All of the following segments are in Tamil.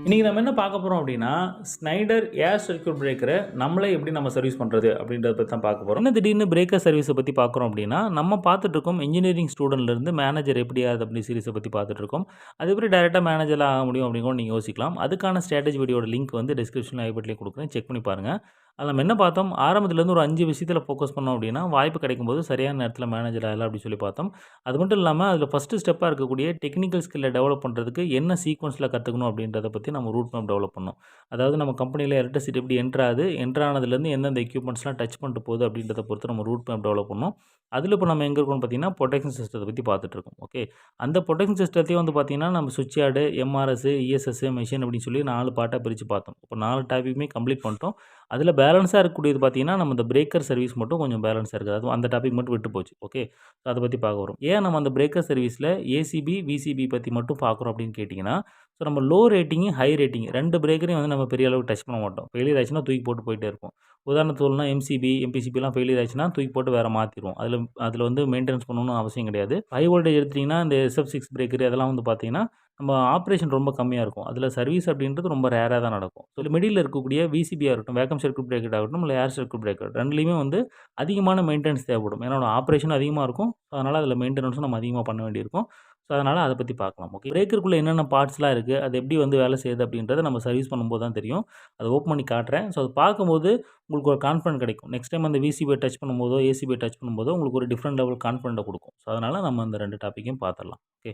இன்றைக்கி நம்ம என்ன பார்க்க போகிறோம் அப்படின்னா, ஸ்னைடர் ஏர் சர்க்யூட் பிரேக்கரை நம்மளே எப்படி நம்ம சர்வீஸ் பண்ணுறது அப்படின்றத பற்றி தான் பார்க்க போகிறோம். என்ன திடீர்னு பிரேக்கர் சர்வீஸை பற்றி பார்க்குறோம் அப்படின்னா, நம்ம பார்த்துட்ருக்கோம் இன்ஜினியரிங் ஸ்டூடெண்ட்லேருந்து மேனேஜர் எப்படி ஆகுது அப்படி சீரிஸை பற்றி பார்த்துட்ருக்கோம். அது எப்படி டேரெக்டாக மேனேஜரில் ஆக முடியும் அப்படின்னு கூட நீங்கள் யோசிக்கலாம். அதுக்கான ஸ்ட்ராட்டஜி வீடியோட லிங்க் வந்து டிஸ்கிரிப்ஷனில் ஐபட்லேயே கொடுக்குறேன், செக் பண்ணி பாருங்கள். அதில் நம்ம என்ன பார்த்தோம், ஆரம்பத்துலேருந்து ஒரு 5 விஷயத்தில் ஃபோக்கஸ் பண்ணோம் அப்படின்னா, வாய்ப்பு கிடைக்கும்போது சரியான நேரத்தில் மேனேஜர் ஆகலாம் அப்படின்னு சொல்லி பார்த்தோம். அது மட்டும் இல்லாமல் அதில் ஃபஸ்ட்டு ஸ்டெப்பாக இருக்கக்கூடிய டெக்னிக்கல் ஸ்கில்லை டெவலப் பண்ணுறதுக்கு என்ன சீக்வன்ஸில் கற்றுக்கணும் அப்படின்றத பற்றி நம்ம ரூட் மேப் டெவலப் பண்ணோம். அதாவது நம்ம கம்பெனியில் எலக்ட்ரிசிட்டி எப்படி என்ட்ரு ஆகுது, என்ட்ரு ஆனதுலேருந்து எந்தெந்த எக்யூப்மெண்ட்ஸ்லாம் டச் பண்ணிட்டு போகுது அப்படின்றத பொறுத்து நம்ம ரூட் மேப் டெவலப் பண்ணோம். அதில் இப்போ நம்ம எங்கே இருக்கோம்னு பார்த்தீங்கன்னா, ப்ரொடெக்ஷன் சிஸ்டத்தை பற்றி பார்த்துட்ருக்கோம். ஓகே, அந்த ப்ரொடெக்ஷன் சிஸ்டத்தையும் வந்து பார்த்தீங்கன்னா, நம்ம சுவிட்ச் யார்டு, எம்ஆர்எஸ், இஎஸ்எஸ், மெஷின் அப்படின்னு சொல்லி 4 பார்ட்டாக பிரித்து பார்த்தோம். இப்போ 4 டாபிக்குமே கம்ப்ளீட் பண்ணிட்டோம். அதில் பேலன்ஸாக இருக்கக்கூடியது பார்த்தீங்கன்னா, நம்ம இந்த பிரேக்கர் சர்வீஸ் மட்டும் கொஞ்சம் பேலன்ஸாக இருக்குது. அதுவும் அந்த டாபிக் மட்டும் விட்டு போச்சு. ஓகே, ஸோ அதை பற்றி பார்க்க வரும். ஏன் நம்ம அந்த பிரேக்கர் சர்வீஸில் ஏசிபி, விசிபி பற்றி மட்டும் பார்க்குறோம் அப்படின்னு கேட்டிங்கன்னா, ஸோ நம்ம லோ ரேட்டிங்கு, ஹை ரேட்டிங் 2 பிரேக்கரையும் வந்து நம்ம பெரிய அளவுக்கு டச் பண்ண மாட்டோம். ஃபெயிலியர் ஆச்சுன்னா தூக்கி போட்டு போயிட்டே இருப்போம். உதாரணத்துக்கு சொல்லணும்னா எம்சிபி, எம்பிசிபிலாம் ஃபெயிலியர் ஆச்சுன்னா தூக்கி போட்டு வேறு மாற்றிடுவோம். அதில் வந்து மெயின்டெனன்ஸ் பண்ணணும்னு அவசியம் கிடையாது. ஹை வோல்டேஜ் எடுத்திங்கன்னா இந்த SF6 பிரேக்கர் அதெல்லாம் வந்து பார்த்தீங்கன்னா, நம்ம ஆப்ரேஷன் ரொம்ப கம்மியாக இருக்கும். அதில் சர்வீஸ் அப்படின்றது ரொம்ப ரேராக தான் நடக்கும். ஸோ மிடில் இருக்கக்கூடிய விசிபியாக இருக்கட்டும், வேக்கம் சர்க்யூட் பிரேக்கர் ஆகட்டும், இல்லை ஏர் சர்க்யூட் பிரேக்கர் 2லேயுமே வந்து அதிகமான மெயின்டெனன்ஸ் தேவைப்படும். ஏன்னா ஆப்ரேஷன் அதிகமாக இருக்கும். அதனால் அதில் மெயின்டெனன்ஸும் நம்ம அதிகமாக பண்ண வேண்டியிருக்கும். ஸோ அதனால் அதை பற்றி பார்க்கலாம். ஓகே, பிரேக்கருக்குள்ளே என்னென்ன பார்ட்ஸ்லாம் இருக்குது, அது எப்படி வந்து வேலை செய்யுது அப்படின்றத நம்ம சர்வீஸ் பண்ணும்போது தான் தெரியும். அதை ஓப்பன் பண்ணி காட்டுறேன். ஸோ அது பார்க்கும்போது உங்களுக்கு ஒரு கான்ஃபிடன்ட் கிடைக்கும். நெக்ஸ்ட் டைம் அந்த விசிபியை டச் பண்ணும்போதோ, ஏசிபியை டச் பண்ணும்போதோ உங்களுக்கு ஒரு டிஃப்ரெண்ட் லெவல் கான்ஃபிடென்ட்டை கொடுக்கும். ஸோ அதனால் நம்ம அந்த 2 டாப்பிக்கையும் பார்த்துடலாம். ஓகே,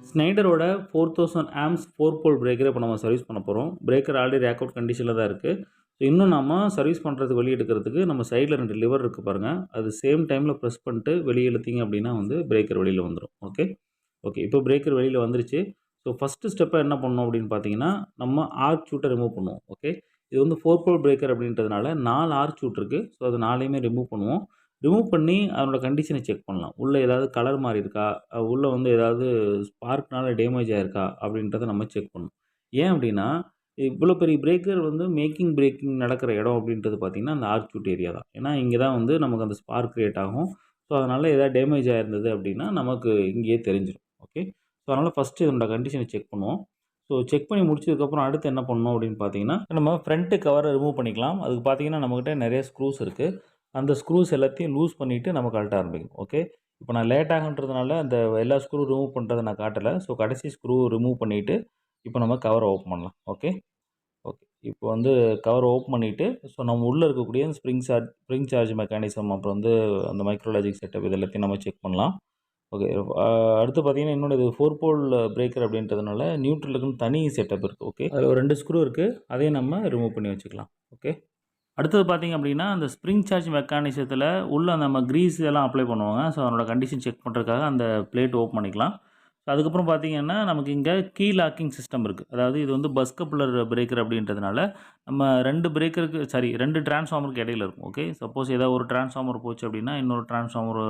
ஸ்னைடரோட 4000 ஆம்ப்ஸ் 4 போல் பிரேக்கரை இப்போ நம்ம சர்வீஸ் பண்ண போகிறோம். பிரேக்கர் ஆல்ரெடி ரேக் அவுட் கண்டிஷனில் தான் இருக்குது. ஸோ இன்னும் நம்ம சர்வீஸ் பண்ணுறதுக்கு வெளியே எடுக்கிறதுக்கு நம்ம சைடில் 2 லிவர் இருக்குது பாருங்கள். அது சேம் டைமில் ப்ரெஸ் பண்ணிட்டு வெளியே இழுத்தீங்க அப்படின்னா வந்து பிரேக்கர் வெளியில் வந்துடும். ஓகே, இப்போ பிரேக்கர் வெளியில் வந்துருச்சு. ஸோ ஃபஸ்ட்டு ஸ்டெப்பாக என்ன பண்ணணும் அப்படின்னு பார்த்தீங்கன்னா, நம்ம ஆர்க் ஷூட்டை ரிமூவ் பண்ணுவோம். ஓகே, இது வந்து 4 போல் பிரேக்கர் அப்படின்றதுனால 4 ஆர்க் ஷூட் இருக்குது. ஸோ அது 4யுமே ரிமூவ் பண்ணுவோம். ரிமூவ் பண்ணி அதனோட கண்டிஷனை செக் பண்ணலாம். உள்ளே ஏதாவது கலர் மாறி இருக்கா, உள்ளே வந்து ஏதாவது ஸ்பார்க்னால டேமேஜ் ஆயிருக்கா அப்படின்றத நம்ம செக் பண்ணணும். ஏன் அப்படின்னா, இவ்வளோ பெரிய பிரேக்கர் வந்து மேக்கிங் பிரேக்கிங் நடக்கிற இடம் அப்படின்றது பார்த்திங்கன்னா, அந்த ஆர்க் ஷூட் ஏரியா தான். ஏன்னா இங்கே தான் வந்து நமக்கு அந்த ஸ்பார்க் கிரியேட் ஆகும். ஸோ அதனால் ஏதாவது டேமேஜ் ஆயிருந்தது அப்படின்னா நமக்கு இங்கேயே தெரிஞ்சிடும். ஓகே, ஸோ அதனால் ஃபஸ்ட்டு இதனோட கண்டிஷனை செக் பண்ணுவோம். ஸோ செக் பண்ணி முடிச்சதுக்கப்புறம் அடுத்து என்ன பண்ணணும் அப்படின்னு பார்த்தீங்கன்னா, நம்ம ஃப்ரண்ட்டு கவரை ரிமூவ் பண்ணிக்கலாம். அதுக்கு பார்த்தீங்கன்னா நம்மக்கிட்ட நிறைய ஸ்க்ரூஸ் இருக்குது. அந்த ஸ்க்ரூஸ் எல்லாத்தையும் லூஸ் பண்ணிவிட்டு நம்ம கழட்ட ஆரம்பிக்கணும். ஓகே, இப்போ நான் லேட் ஆகுன்றதுனால அந்த எல்லா ஸ்க்ரூ ரிமூவ் பண்ணுறதை நான் காட்டலை. ஸோ கடைசி ஸ்க்ரூ ரிமூவ் பண்ணிவிட்டு இப்போ நம்ம கவரை ஓப்பன் பண்ணலாம். ஓகே, இப்போ வந்து கவர் ஓப்பன் பண்ணிவிட்டு, ஸோ நம்ம உள்ளே இருக்கக்கூடிய ஸ்ப்ரிங் சார்ஜ் மெக்கானிசம், அப்புறம் வந்து அந்த மைக்ரோலாஜிக் செட்டப் இது எல்லாத்தையும் நம்ம செக் பண்ணலாம். ஓகே, அடுத்து பார்த்தீங்கன்னா இன்னொன்று இது 4 போல் பிரேக்கர் அப்படின்றதுனால நியூட்ரலுக்குன்னு தனி செட்டப் இருக்குது. ஓகே, அதில் ஒரு 2 ஸ்க்ரூ இருக்குது. அதையும் நம்ம ரிமூவ் பண்ணி வச்சுக்கலாம். ஓகே, அடுத்தது பார்த்தீங்க அப்படின்னா, அந்த ஸ்ப்ரிங் சார்ஜ் மெக்கானிசத்தில் உள்ள நம்ம கிரீஸ் எல்லாம் அப்ளை பண்ணுவாங்க. ஸோ அதனோட கண்டிஷன் செக் பண்ணுறதுக்காக அந்த பிளேட் ஓப்பன் பண்ணிக்கலாம். ஸோ அதுக்கப்புறம் பார்த்தீங்கன்னா, நமக்கு இங்கே கீ லாக்கிங் சிஸ்டம் இருக்குது. அதாவது இது வந்து பஸ் கப்ளர் பிரேக்கர் அப்படின்றதுனால நம்ம 2 டிரான்ஸ்ஃபார்மருக்கு இடையில இருக்கும். ஓகே, சப்போஸ் ஏதாவது ஒரு டிரான்ஸ்ஃபார்மர் போச்சு அப்படின்னா, இன்னொரு டிரான்ஸ்ஃபார்மர்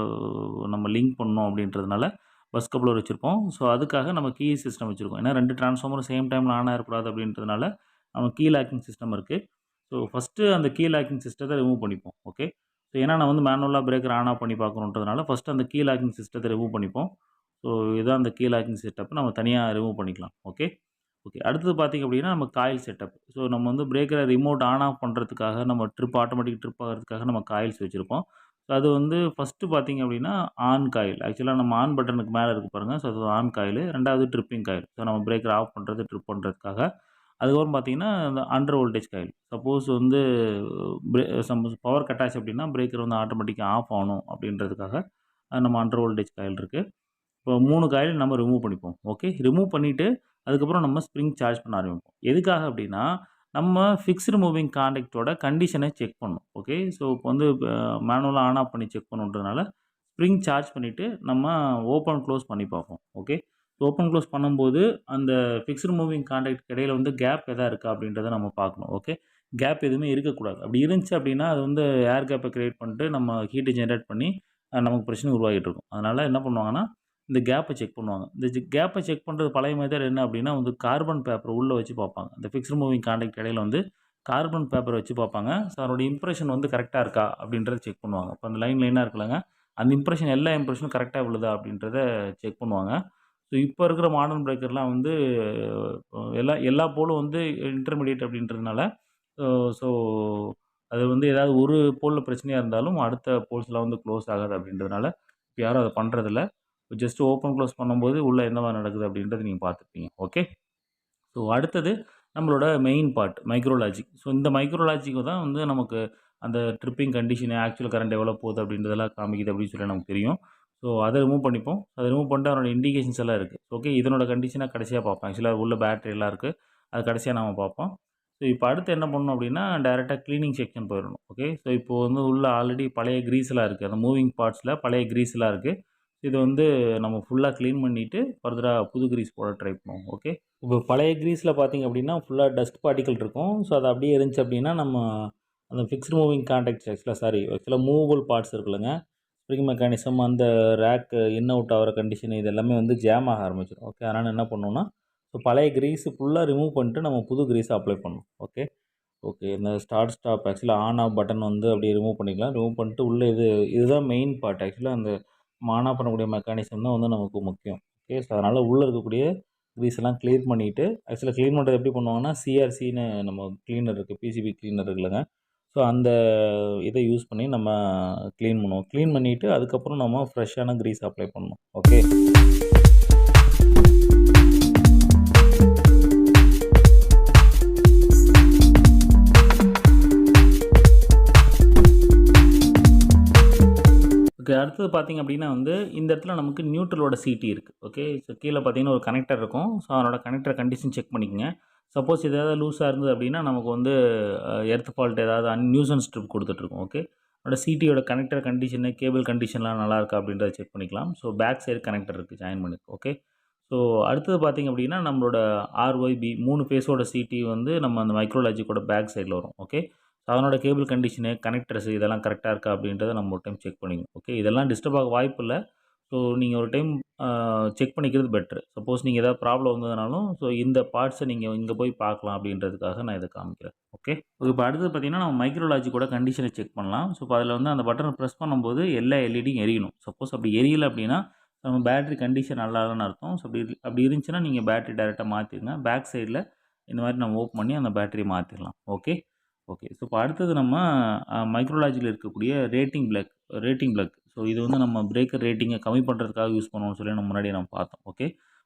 நம்ம லிங்க் பண்ணணும் அப்படின்றதுனால பஸ் கப்ளர் வச்சுருப்போம். ஸோ அதுக்காக நம்ம கீ சிஸ்டம் வச்சுருக்கோம். ஏன்னா 2 டிரான்ஸ்ஃபார்மரும் சேம் டைமில் ஆன் ஆகிடக்கூடாது அப்படின்றதுனால நம்ம கீ லாக்கிங் சிஸ்டம் இருக்குது. ஸோ ஃபஸ்ட்டு அந்த கீ லாக்கிங் சிஸ்டத்தை ரிமூவ் பண்ணிப்போம். ஓகே, ஸோ ஏன்னா நான் வந்து மேனுவலாக பிரேக்கர் ஆன் ஆஃப் பண்ணி பார்க்கணுன்றதுனால ஃபஸ்ட்டு அந்த கீ லாக்கிங் சிஸ்டத்தை ரிமூவ் பண்ணிப்போம். ஸோ இதுதான் அந்த கீ லாக்கிங் செட்டப். நம்ம தனியாக ரிமூவ் பண்ணிக்கலாம். ஓகே, அடுத்தது பார்த்திங்க அப்படின்னா நம்ம காயில் செட்டப். ஸோ நம்ம வந்து பிரேக்கரை ரிமோட் ஆன் ஆஃப் பண்ணுறதுக்காக நம்ம ஆட்டோமேட்டிக் ட்ரிப் ஆகிறதுக்காக நம்ம காயில்ஸ் வச்சுருப்போம். ஸோ அது வந்து ஃபஸ்ட்டு பார்த்திங்க அப்படின்னா ஆன் காயில். ஆக்சுவலாக நம்ம ஆன் பட்டனுக்கு மேலே இருக்குது பாருங்கள். ஸோ அது ஆன் காயில். 2வது ட்ரிப்பிங் காயில். ஸோ நம்ம பிரேக்கர் ஆஃப் பண்ணுறது, ட்ரிப் பண்ணுறதுக்காக. அதுக்கப்புறம் பார்த்தீங்கன்னா, அந்த அண்டர் வோல்டேஜ் காயில். சப்போஸ் வந்து பவர் கட் ஆச்சு அப்படின்னா பிரேக்கர் வந்து ஆட்டோமேட்டிக்காக ஆஃப் ஆகணும் அப்படின்றதுக்காக நம்ம அண்டர் வோல்டேஜ் காயில் இருக்குது. இப்போ 3 காயில் நம்ம ரிமூவ் பண்ணிப்போம். ஓகே, ரிமூவ் பண்ணிவிட்டு அதுக்கப்புறம் நம்ம ஸ்ப்ரிங் சார்ஜ் பண்ண ஆரம்பிப்போம். எதுக்காக அப்படின்னா, நம்ம ஃபிக்ஸ்டு மூவிங் கான்டாக்டோட கண்டிஷனை செக் பண்ணணும். ஓகே, ஸோ இப்போ வந்து மேனுவலாக ஆன் ஆஃப் பண்ணி செக் பண்ணுன்றதுனால ஸ்ப்ரிங் சார்ஜ் பண்ணிவிட்டு நம்ம ஓப்பன் க்ளோஸ் பண்ணி பார்ப்போம். ஓகே, ஓப்பன் க்ளோஸ் பண்ணும்போது அந்த ஃபிக்ஸ்டு மூவிங் கான்டாக்ட் இடையில வந்து கேப் எதா இருக்கா அப்படின்றத நம்ம பார்க்கணும். ஓகே, கேப் எதுவுமே இருக்கக்கூடாது. அப்படி இருந்துச்சு அப்படின்னா அது வந்து ஏர் கேப்பை கிரியேட் பண்ணிட்டு நம்ம ஹீட்டை ஜென்ரேட் பண்ணி நமக்கு பிரச்சனை உருவாகிட்டு இருக்கும். அதனால் என்ன பண்ணுவாங்கன்னா, இந்த கேப்பை செக் பண்ணுவாங்க. இந்த கேப்பை செக் பண்ணுறது பழைய மெத்தட் என்ன அப்படின்னா வந்து கார்பன் பேப்பர் உள்ளே வச்சு பார்ப்பாங்க. இந்த ஃபிக்ஸ்டு மூவிங் கான்டாக்ட் இடையில வந்து கார்பன் பேப்பர் வச்சு பார்ப்பாங்க. ஸோ அதோட இம்ப்ரெஷன் வந்து கரெக்டாக இருக்கா அப்படின்றத செக் பண்ணுவாங்க. இப்போ அந்த லைனாக இருக்குல்லங்க, அந்த இம்ப்ரெஷன் எல்லா இம்ப்ரெஷனும் கரெக்டாக விழுதா அப்படின்றத செக் பண்ணுவாங்க. ஸோ இப்போ இருக்கிற மாடர்ன் பிரேக்கர்லாம் வந்து எல்லா போலும் வந்து இன்டர்மீடியேட் அப்படின்றதுனால ஸோ அது வந்து ஏதாவது ஒரு போலில் பிரச்சனையாக இருந்தாலும் அடுத்த போல்ஸ்லாம் வந்து க்ளோஸ் ஆகாது அப்படின்றதுனால இப்போ யாரும் அதை பண்ணுறதில்ல. ஜஸ்ட் ஓப்பன் க்ளோஸ் பண்ணும்போது உள்ளே என்ன மாதிரி நடக்குது அப்படின்றத நீங்கள் பார்த்துருப்பீங்க. ஓகே. ஸோ அடுத்தது நம்மளோட மெயின் பார்ட் மைக்ரோலாஜிக். ஸோ இந்த மைக்ரோலாஜிக்கு தான் வந்து நமக்கு அந்த ட்ரிப்பிங் கண்டிஷனு, ஆக்சுவல் கரண்ட் எவ்வளோ போகுது அப்படின்றதெல்லாம் காமிக்குது அப்படின்னு சொல்லி நமக்கு தெரியும். ஸோ அதை ரிமூவ் பண்ணிப்போம். அதை ரிமூவ் பண்ணிட்டு அதனோட இண்டிகேஷன்ஸ் எல்லாம் இருக்குது. ஓகே, இதனோட கண்டிஷனாக கடைசியாக பார்ப்போம். ஆக்சுவலாக உள்ள பேட்டரி எல்லாம் இருக்குது. அது கடைசியாக நம்ம பார்ப்போம். ஸோ இப்போ அடுத்து என்ன பண்ணணும் அப்படின்னா டேரெக்டாக க்ளீனிங் செக்ஷன் போயிடணும். ஓகே, ஸோ இப்போது வந்து உள்ள ஆல்ரெடி பழைய க்ரீஸ்லாம் இருக்குது. அந்த மூவிங் பார்ட்ஸில் பழைய க்ரீஸ்லாம் இருக்குது. இது வந்து நம்ம ஃபுல்லாக க்ளீன் பண்ணிவிட்டு ஃபர்தராக புது க்ரீஸ் போட ட்ரை பண்ணுவோம். ஓகே, இப்போ பழைய க்ரீஸில் பார்த்திங்க அப்படின்னா ஃபுல்லாக டஸ்ட் பார்ட்டிக்கல் இருக்கும். ஸோ அது அப்படியே இருந்துச்சு அப்படின்னா நம்ம அந்த ஃபிக்ஸ்டு மூவிங் கான்டாக்ட்ஸ் ஆக்சுவலாக மூவபிள் பார்ட்ஸ் இருக்குல்லங்க, ஸ்ப்ரிங் மெக்கானிசம், அந்த ரேக்கு இன் அவுட் ஆகிற கண்டிஷன் இது எல்லாமே வந்து ஜாம் ஆக ஆரம்பிச்சிடும். ஓகே, அதனால் என்ன பண்ணணும்னா ஸோ பழைய க்ரீஸு ஃபுல்லாக ரிமூவ் பண்ணிட்டு நம்ம புது க்ரீஸை அப்ளை பண்ணணும். ஓகே ஓகே இந்த ஸ்டாப் ஆக்சுவலாக ஆன் ஆஃப் பட்டன் வந்து அப்படியே ரிமூவ் பண்ணிக்கலாம். ரிமூவ் பண்ணிட்டு உள்ளே இதுதான் மெயின் பார்ட். ஆக்சுவலாக அந்த ஆன் ஆஃப் பண்ணக்கூடிய மெக்கானிசம் தான் வந்து நமக்கு முக்கியம். ஓகே, ஸோ அதனால் உள்ளே இருக்கக்கூடிய க்ரீஸ் எல்லாம் க்ளீன் பண்ணிவிட்டு, ஆக்சுவலாக க்ளீன் பண்ணுறது எப்படி பண்ணுவாங்கன்னா சிஆர்சின்னு நம்ம க்ளீனர் இருக்குது, பிசிபி க்ளீனர் இருக்குல்லங்க. ஸோ அந்த இதை யூஸ் பண்ணி நம்ம க்ளீன் பண்ணுவோம். க்ளீன் பண்ணிவிட்டு அதுக்கப்புறம் நம்ம ஃப்ரெஷ்ஷான க்ரீஸ் அப்ளை பண்ணணும். ஓகே, ஓகே அடுத்தது பார்த்திங்க அப்படின்னா வந்து இந்த இடத்துல நமக்கு நியூட்ரலோட சிடி இருக்குது. ஓகே, ஸோ கீழே பார்த்தீங்கன்னா ஒரு கனெக்டர் இருக்கும். ஸோ அதனோட கனெக்டர் கண்டிஷன் செக் பண்ணிக்கோங்க. சப்போஸ் இது ஏதாவது லூஸாக இருந்தது அப்படின்னா நமக்கு வந்து எர்த் ஃபால்ட் ஏதாவது நியூசன்ஸ் ஸ்ட்ரிப் கொடுத்துட்ருக்கோம். ஓகே, அதோட சிடியோட கனெக்டர் கண்டிஷனு, கேபிள் கண்டிஷன்லாம் நல்லா இருக்கா அப்படின்றத செக் பண்ணிக்கலாம். ஸோ பேக் சைடு கனெக்டர் இருக்குது, ஜாயின் பண்ணி. ஓகே, ஸோ அடுத்தது பார்த்திங்க அப்படின்னா நம்மளோட ஆர்ஒய்பி 3 ஃபேஸோட சிடி வந்து நம்ம அந்த மைக்ரோலாஜிக்கோட பேக் சைடில் வரும். ஓகே, அதனோட கேபிள் கண்டிஷனு, கனெக்டர்ஸ் இதெல்லாம் கரெக்டாக இருக்கா அப்படின்றத நம்ம ஒரு டைம் செக் பண்ணிக்கணும். ஓகே, இதெல்லாம் டிஸ்டர்ப் ஆக வாய்ப்பு இல்லை. ஸோ நீங்கள் ஒரு டைம் செக் பண்ணிக்கிறது பெட்ரு. சப்போஸ் நீங்கள் ஏதாவது ப்ராப்ளம் வந்ததுனாலும் ஸோ இந்த பார்ட்ஸை நீங்கள் இங்கே போய் பார்க்கலாம் அப்படின்றதுக்காக நான் இதை காமிக்கிறேன். ஓகே, இப்போ அடுத்தது பார்த்திங்கன்னா நம்ம மைக்ரோலாஜிக்கோட கண்டிஷனை செக் பண்ணலாம். ஸோ இப்போ அதில் வந்து அந்த பட்டனை ப்ரெஸ் பண்ணும்போது எல்லா எல்இடியும் எரியணும். சப்போஸ் அப்படி எரியலை அப்படின்னா நம்ம பேட்டரி கண்டிஷன் நல்லா இல்லைன்னு அர்த்தம். ஸோ அப்படி இருந்துச்சுன்னா நீங்கள் பேட்டரி டேரெக்டாக மாற்றிடுங்க. பேக் சைடில் இந்த மாதிரி நம்ம ஓப்பன் பண்ணி அந்த பேட்டரியை மாற்றிடலாம். ஓகே ஓகே, ஸோ இப்போ அடுத்தது நம்ம மைக்ரோலாஜியில் இருக்கக்கூடிய ரேட்டிங் பிளக். ஸோ இது வந்து நம்ம பிரேக்கர் ரேட்டிங்கை கம்மி பண்ணுறதுக்காக யூஸ் பண்ணுவோம்னு சொல்லி நம்ம முன்னாடியே நம்ம பார்த்தோம். ஓகே,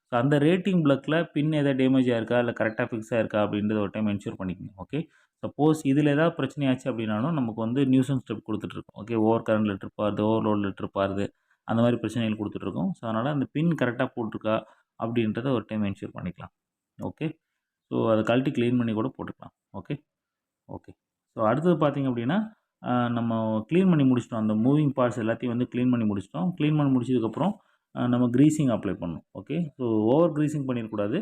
ஸோ அந்த ரேட்டிங் பிளக்கில் பின் எதாவது டேமேஜ் ஆயிருக்கா இல்லை கரெக்டாக ஃபிக்ஸ் ஆயிருக்கா அப்படின்றத ஒரு டைம் என்ஷூர் பண்ணிக்கோங்க. ஓகே, சப்போஸ் இதில் ஏதாவது பிரச்சனையாச்சு அப்படின்னாலும் நமக்கு வந்து நியூசன்ஸ் ஸ்டெப் கொடுத்துட்ருக்கோம். ஓகே, ஓவர் கரண்டில் ட்ரிப் ஆகுது, ஓவர்லோடில் ட்ரிப் ஆகுது, அந்த மாதிரி பிரச்சனைகள் கொடுத்துட்ருக்கோம். ஸோ அதனால் அந்த பின் கரெக்டாக போட்டிருக்கா அப்படின்றத ஒரு டைம் என்ஷூர் பண்ணிக்கலாம். ஓகே, ஸோ அதை கழட்டி க்ளீன் பண்ணி கூட போட்டுக்கலாம். ஓகே ஓகே, ஸோ அடுத்தது பார்த்திங்க அப்படின்னா நம்ம க்ளீன் பண்ணி முடிச்சிட்டோம். அந்த மூவிங் பார்ட்ஸ் எல்லாத்தையும் வந்து க்ளீன் பண்ணி முடிச்சிட்டோம். க்ளீன் பண்ணி முடிச்சதுக்கப்புறம் நம்ம க்ரீஸிங் அப்ளை பண்ணணும். ஓகே, ஸோ ஓவர் க்ரீஸிங் பண்ணிடக்கூடாது.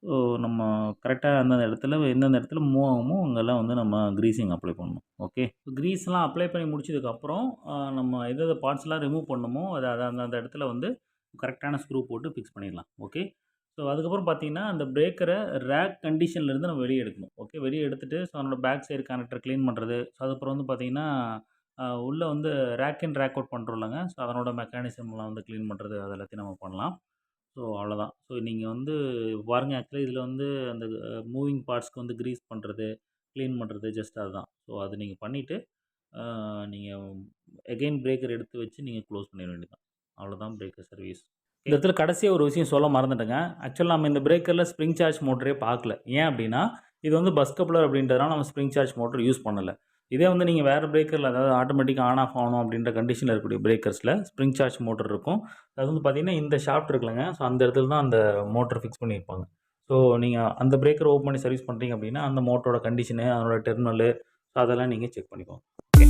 ஸோ நம்ம கரெக்டாக அந்தந்த இடத்துல எந்தெந்த இடத்துல மூவ் ஆகுமோ அங்கெல்லாம் வந்து நம்ம க்ரீஸிங் அப்ளை பண்ணணும். ஓகே, க்ரீஸ்லாம் அப்ளை பண்ணி முடிச்சதுக்கப்புறம் நம்ம எந்தெந்த பார்ட்ஸ்லாம் ரிமூவ் பண்ணணுமோ அதை அந்த இடத்துல வந்து கரெக்டான ஸ்க்ரூ போட்டு ஃபிக்ஸ் பண்ணிடலாம். ஓகே, ஸோ அதுக்கப்புறம் பார்த்தீங்கன்னா அந்த பிரேக்கரை ரேக் கண்டிஷன்லேருந்து நம்ம வெளியே எடுக்கணும். ஓகே, வெளியே எடுத்துகிட்டு ஸோ அதனோட பேக் சைடு கனெக்டர் க்ளீன் பண்ணுறது. ஸோ அதுக்கப்புறம் வந்து பார்த்தீங்கன்னா உள்ளே வந்து ரேக் இன் ரேக் அவுட் பண்ணுறோம் இல்லைங்க. ஸோ அதனோட மெக்கானிசம்லாம் வந்து க்ளீன் பண்ணுறது அது எல்லாத்தையும் நம்ம பண்ணலாம். ஸோ அவ்வளோதான். ஸோ நீங்கள் வந்து பாருங்கள், ஆக்சுவலாக இதில் வந்து அந்த மூவிங் பார்ட்ஸ்க்கு வந்து க்ரீஸ் பண்ணுறது, க்ளீன் பண்ணுறது ஜஸ்ட் அதுதான். ஸோ அது நீங்கள் பண்ணிவிட்டு நீங்கள் எகெயின் பிரேக்கர் எடுத்து வச்சு நீங்கள் க்ளோஸ் பண்ணிட வேண்டியதான். அவ்வளோதான் பிரேக்கர் சர்வீஸ். இந்த இடத்துல கடைசியாக ஒரு விஷயம் சொல்ல மறந்துட்டேங்க. ஆக்சுவலாக நம்ம இந்த பிரேக்கரில் ஸ்ப்ரிங் சார்ஜ் மோட்டரே பார்க்கல. ஏன் அப்படின்னா இது வந்து பஸ் கப்ளர் அப்படின்றதுனால நம்ம ஸ்ப்ரிங் சார்ஜ் மோட்டர் யூஸ் பண்ணலை. இதே வந்து நீங்கள் வேறு பிரேக்கரில் அதாவது ஆட்டோமேட்டிக்காக ஆன் ஆஃப் ஆகணும் அப்படின்ற கண்டிஷனில் இருக்கக்கூடிய பிரேக்கர்ஸில் ஸ்ப்ரிங் சார்ஜ் மோட்டர் இருக்கும். அது வந்து பார்த்திங்கன்னா இந்த ஷாஃப்ட் இருக்குல்லங்க. ஸோ அந்த இடத்துல தான் அந்த மோட்டர் ஃபிக்ஸ் பண்ணியிருப்பாங்க. ஸோ நீங்கள் அந்த பிரேக்கர் ஓப்பன் பண்ணி சர்வீஸ் பண்ணுறீங்க அப்படின்னா அந்த மோட்டரோட கண்டிஷனு, அதனோட டெர்மினலு, ஸோ அதெல்லாம் நீங்கள் செக் பண்ணிக்கோங்க. ஓகே.